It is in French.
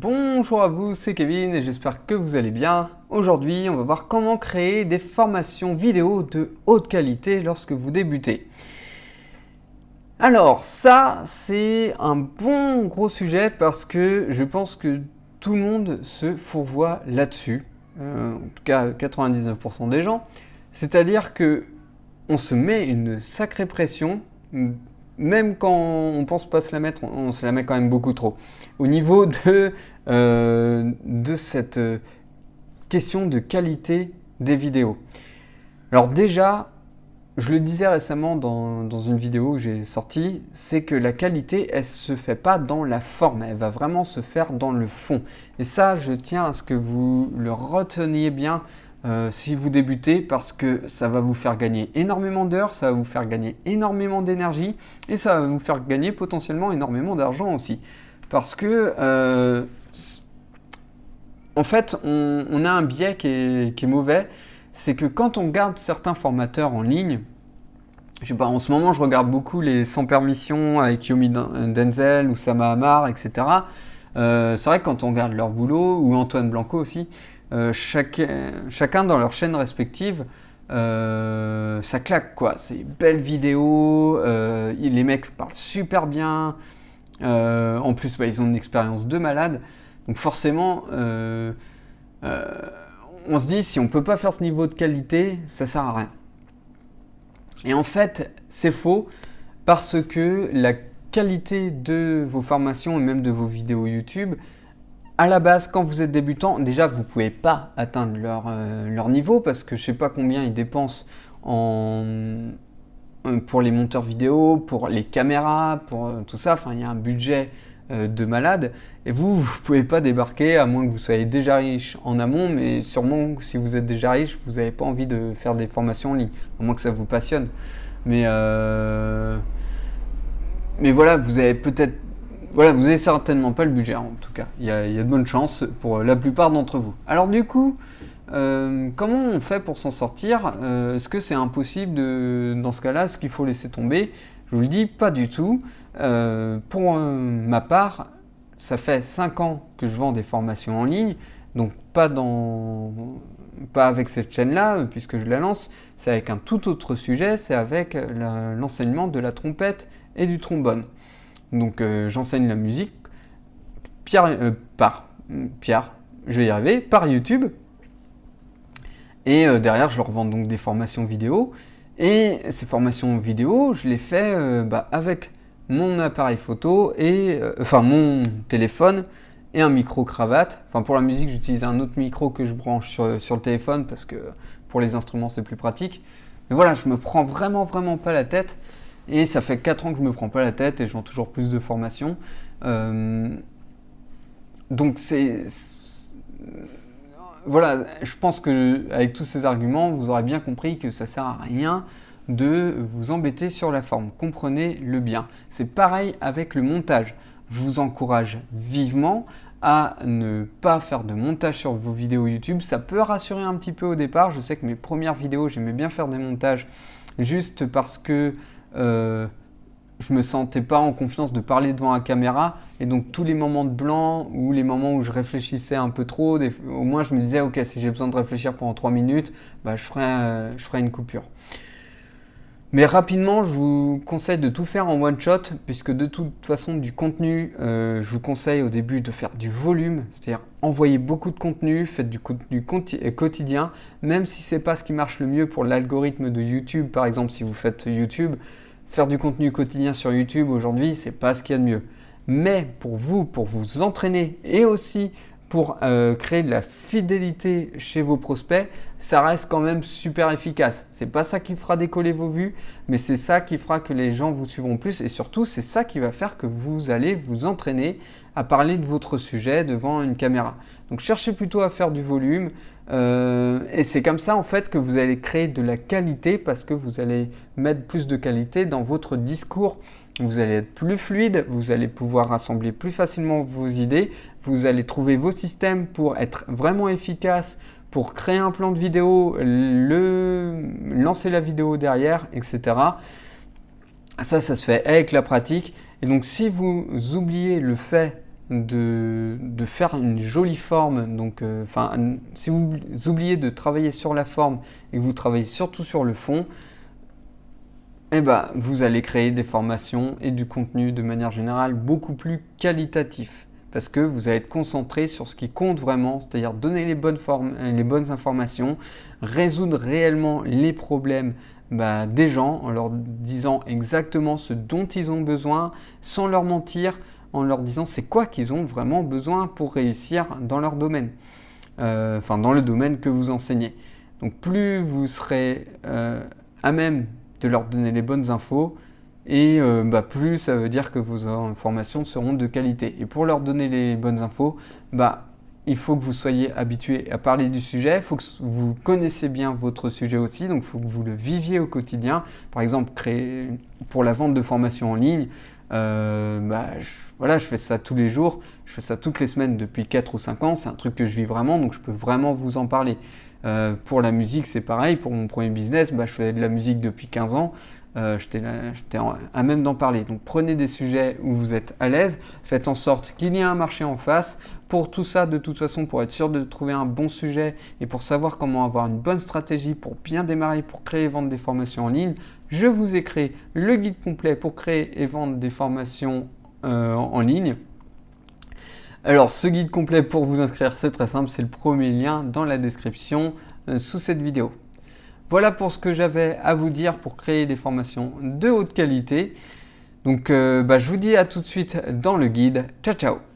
Bonjour à vous, c'est Kevin et j'espère que vous allez bien. Aujourd'hui, on va voir comment créer des formations vidéo de haute qualité lorsque vous débutez. Alors ça, c'est un bon gros sujet parce que je pense que tout le monde se fourvoie là-dessus. En tout cas, 99% des gens. C'est-à-dire que on se met une sacrée pression, même quand on pense pas se la mettre, on se la met quand même beaucoup trop. Au niveau de cette question de qualité des vidéos. Alors déjà, je le disais récemment dans une vidéo que j'ai sortie, c'est que la qualité, elle se fait pas dans la forme, elle va vraiment se faire dans le fond. Et ça, je tiens à ce que vous le reteniez bien si vous débutez, parce que ça va vous faire gagner énormément d'heures, ça va vous faire gagner énormément d'énergie, et ça va vous faire gagner potentiellement énormément d'argent aussi. Parce que, en fait, on a un biais qui est mauvais, c'est que quand on garde certains formateurs en ligne, je sais pas, en ce moment je regarde beaucoup les Sans Permission avec Yomi Denzel ou Sama Amar, etc. C'est vrai que quand on regarde leur boulot, ou Antoine Blanco aussi, chacun dans leur chaîne respective, ça claque quoi. C'est belles vidéos, les mecs parlent super bien, en plus ils ont une expérience de malade, donc forcément on se dit si on peut pas faire ce niveau de qualité, ça sert à rien. Et en fait, c'est faux parce que la qualité de vos formations et même de vos vidéos YouTube, à la base, quand vous êtes débutant, déjà vous ne pouvez pas atteindre leur niveau parce que je ne sais pas combien ils dépensent pour les monteurs vidéo, pour les caméras, pour tout ça. Enfin, il y a un budget de malade. Et vous ne pouvez pas débarquer à moins que vous soyez déjà riche en amont, mais sûrement si vous êtes déjà riche, vous n'avez pas envie de faire des formations en ligne, à moins que ça vous passionne. Mais, mais voilà, vous avez peut-être, voilà, vous avez certainement pas le budget en tout cas. Il y a de bonnes chances pour la plupart d'entre vous. Alors du coup, comment on fait pour s'en sortir? Est-ce que c'est impossible dans ce cas-là? Est-ce qu'il faut laisser tomber? Je vous le dis, pas du tout. Pour ma part, ça fait 5 ans que je vends des formations en ligne, donc pas avec cette chaîne-là, puisque je la lance, c'est avec un tout autre sujet, c'est avec l'enseignement de la trompette et du trombone. Donc j'enseigne la musique par Pierre, je vais y arriver, par YouTube. Et derrière, je leur vends donc des formations vidéo. Et ces formations vidéo, je les fais avec mon appareil photo et enfin mon téléphone et un micro cravate. Enfin pour la musique, j'utilise un autre micro que je branche sur le téléphone parce que pour les instruments c'est plus pratique. Mais voilà, je me prends vraiment pas la tête. Et ça fait 4 ans que je me prends pas la tête et je vends toujours plus de formations. Donc voilà, je pense qu'avec tous ces arguments, vous aurez bien compris que ça sert à rien de vous embêter sur la forme. Comprenez-le bien. C'est pareil avec le montage. Je vous encourage vivement à ne pas faire de montage sur vos vidéos YouTube. Ça peut rassurer un petit peu au départ. Je sais que mes premières vidéos, j'aimais bien faire des montages juste parce que je me sentais pas en confiance de parler devant la caméra, et donc tous les moments de blanc ou les moments où je réfléchissais un peu trop, au moins je me disais ok, si j'ai besoin de réfléchir pendant 3 minutes, je ferai une coupure. Mais rapidement, je vous conseille de tout faire en one shot, puisque de toute façon du contenu, je vous conseille au début de faire du volume, c'est-à-dire envoyer beaucoup de contenu, faites du contenu quotidien, même si c'est pas ce qui marche le mieux pour l'algorithme de YouTube. Par exemple, si vous faites YouTube, faire du contenu quotidien sur YouTube aujourd'hui, c'est pas ce qu'il y a de mieux. Mais pour vous entraîner et aussi pour créer de la fidélité chez vos prospects, ça reste quand même super efficace. C'est pas ça qui fera décoller vos vues, mais c'est ça qui fera que les gens vous suivront plus, et surtout c'est ça qui va faire que vous allez vous entraîner à parler de votre sujet devant une caméra. Donc cherchez plutôt à faire du volume, et c'est comme ça en fait que vous allez créer de la qualité, parce que vous allez mettre plus de qualité dans votre discours. Vous allez être plus fluide, vous allez pouvoir rassembler plus facilement vos idées, vous allez trouver vos systèmes pour être vraiment efficace, pour créer un plan de vidéo, lancer la vidéo derrière, etc. Ça se fait avec la pratique. Et donc si vous oubliez le fait de faire une jolie forme. Donc, si vous oubliez de travailler sur la forme et que vous travaillez surtout sur le fond, eh ben, vous allez créer des formations et du contenu de manière générale beaucoup plus qualitatif. Parce que vous allez être concentré sur ce qui compte vraiment, c'est-à-dire donner les bonnes informations, résoudre réellement les problèmes des gens en leur disant exactement ce dont ils ont besoin, sans leur mentir, en leur disant c'est quoi qu'ils ont vraiment besoin pour réussir dans leur domaine, dans le domaine que vous enseignez. Donc plus vous serez à même de leur donner les bonnes infos, et plus ça veut dire que vos informations seront de qualité. Et pour leur donner les bonnes infos, il faut que vous soyez habitué à parler du sujet, il faut que vous connaissiez bien votre sujet aussi, donc il faut que vous le viviez au quotidien. Par exemple, pour la vente de formations en ligne, je fais ça tous les jours, je fais ça toutes les semaines depuis 4 ou 5 ans, c'est un truc que je vis vraiment, donc je peux vraiment vous en parler. Pour la musique, c'est pareil, pour mon premier business, je faisais de la musique depuis 15 ans, j'étais à même d'en parler. Donc prenez des sujets où vous êtes à l'aise, faites en sorte qu'il y ait un marché en face. Pour tout ça, de toute façon, pour être sûr de trouver un bon sujet et pour savoir comment avoir une bonne stratégie pour bien démarrer, pour créer et vendre des formations en ligne, je vous ai créé le guide complet pour créer et vendre des formations en ligne. Alors, ce guide complet pour vous inscrire, c'est très simple, c'est le premier lien dans la description sous cette vidéo. Voilà pour ce que j'avais à vous dire pour créer des formations de haute qualité. Donc, je vous dis à tout de suite dans le guide. Ciao, ciao!